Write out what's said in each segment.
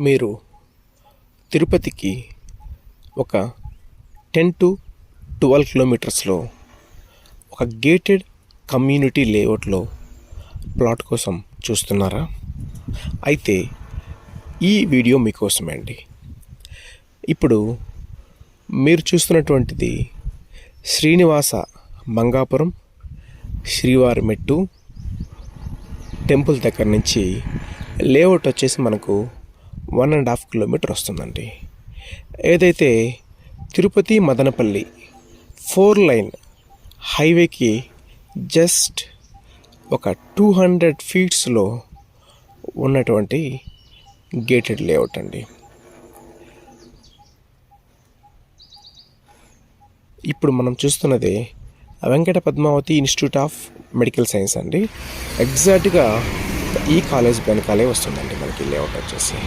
మీరు తిరుపతికి ఒక 10 to 12 కిలోమీటర్స్లో ఒక గేటెడ్ కమ్యూనిటీ లేఅవుట్లో ప్లాట్ కోసం చూస్తున్నారా? అయితే ఈ వీడియో మీకోసమే అండి. ఇప్పుడు మీరు చూస్తున్నటువంటిది శ్రీనివాస మంగాపురం శ్రీవారి మెట్టు టెంపుల్ దగ్గర నుంచి లేఅవుట్ వచ్చేసి మనకు 1.5 కిలోమీటర్ వస్తుందండి. ఏదైతే తిరుపతి మదనపల్లి 4 లైన్ హైవేకి జస్ట్ ఒక 200 ఫీట్స్లో ఉన్నటువంటి గేటెడ్ లేఅవుట్ అండి. ఇప్పుడు మనం చూస్తున్నది Venkata Padmavathi institute of medical science అండి. ఎగ్జాక్ట్గా ఈ కాలేజ్ వెనకాలే వస్తుందండి మనకి లేఅవుట్ వచ్చేసి.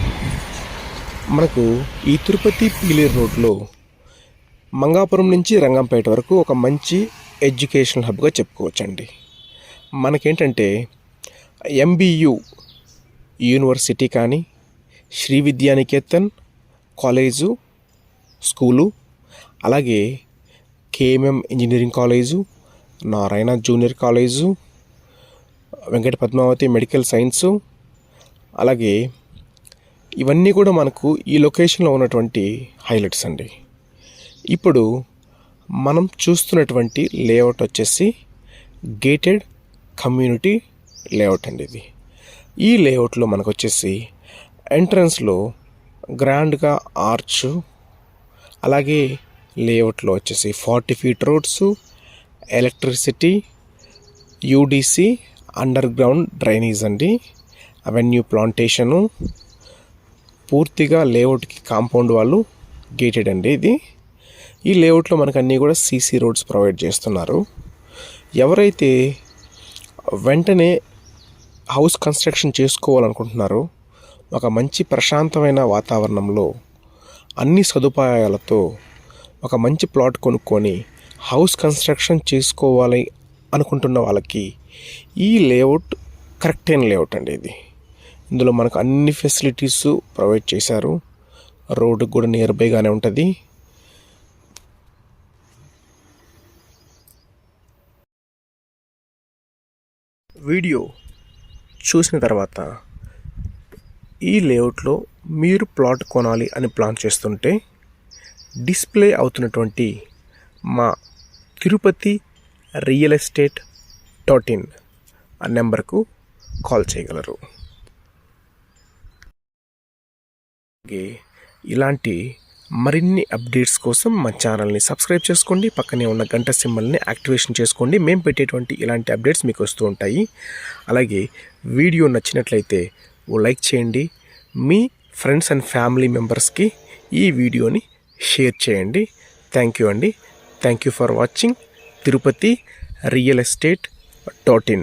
మనకు ఈ తిరుపతి పీలేరు రోడ్లో మంగాపురం నుంచి రంగంపేట వరకు ఒక మంచి ఎడ్యుకేషనల్ హబ్గా చెప్పుకోవచ్చండి. మనకేంటంటే MBU యూనివర్సిటీ కానీ, శ్రీ విద్యానికేతన్ కాలేజు స్కూలు, అలాగే KMM engineering college, Narayana junior college, Venkata Padmavathi medical science, అలాగే ఇవన్నీ కూడా మనకు ఈ లొకేషన్లో ఉన్నటువంటి హైలైట్స్ అండి. ఇప్పుడు మనం చూస్తున్నటువంటి లేఅవుట్ వచ్చేసి గేటెడ్ కమ్యూనిటీ లేఅవుట్ అండి. ఈ లేఅవుట్లో మనకు వచ్చేసి ఎంట్రన్స్లో గ్రాండ్గా ఆర్చ్, అలాగే లేఅవుట్లో వచ్చేసి 40 feet roads, electricity, UDC under ground drainage అండి, అవెన్యూ ప్లాంటేషను, పూర్తిగా లేఅవుట్కి కాంపౌండ్ వాళ్ళు గేటెడ్ అండి. ఈ లేఅవుట్లో మనకు అన్నీ కూడా CC రోడ్స్ ప్రొవైడ్ చేస్తున్నారు. ఎవరైతే వెంటనే హౌస్ కన్స్ట్రక్షన్ చేసుకోవాలనుకుంటున్నారో, ఒక మంచి ప్రశాంతమైన వాతావరణంలో అన్ని సదుపాయాలతో ఒక మంచి ప్లాట్ కొనుక్కొని హౌస్ కన్స్ట్రక్షన్ చేసుకోవాలి అనుకుంటున్న వాళ్ళకి ఈ లేఅవుట్ కరెక్ట్ అయిన లేఅవుట్ అండి. ఇందులో మనకు అన్ని ఫెసిలిటీస్ ప్రొవైడ్ చేశారు. రోడ్డు కూడా నియర్ బైగానే ఉంటుంది. వీడియో చూసిన తర్వాత ఈ లేఅవుట్లో మీరు ప్లాట్ కొనాలి అని ప్లాన్ చేస్తుంటే డిస్ప్లే అవుతున్నటువంటి మా తిరుపతి రియల్ ఎస్టేట్ .in ఆ నెంబర్కు కాల్ చేయగలరు. అలాగే ఇలాంటి మరిన్ని అప్డేట్స్ కోసం మా ఛానల్ని సబ్స్క్రైబ్ చేసుకోండి. పక్కనే ఉన్న గంట సింబల్ని యాక్టివేషన్ చేసుకోండి. మేము పెట్టేటువంటి ఇలాంటి అప్డేట్స్ మీకు వస్తూ ఉంటాయి. అలాగే వీడియో నచ్చినట్లయితే లైక్ చేయండి. మీ ఫ్రెండ్స్ అండ్ ఫ్యామిలీ మెంబర్స్కి ఈ వీడియోని షేర్ చేయండి. థ్యాంక్ యూ అండి. Thank you for watching Tirupati real estate .in.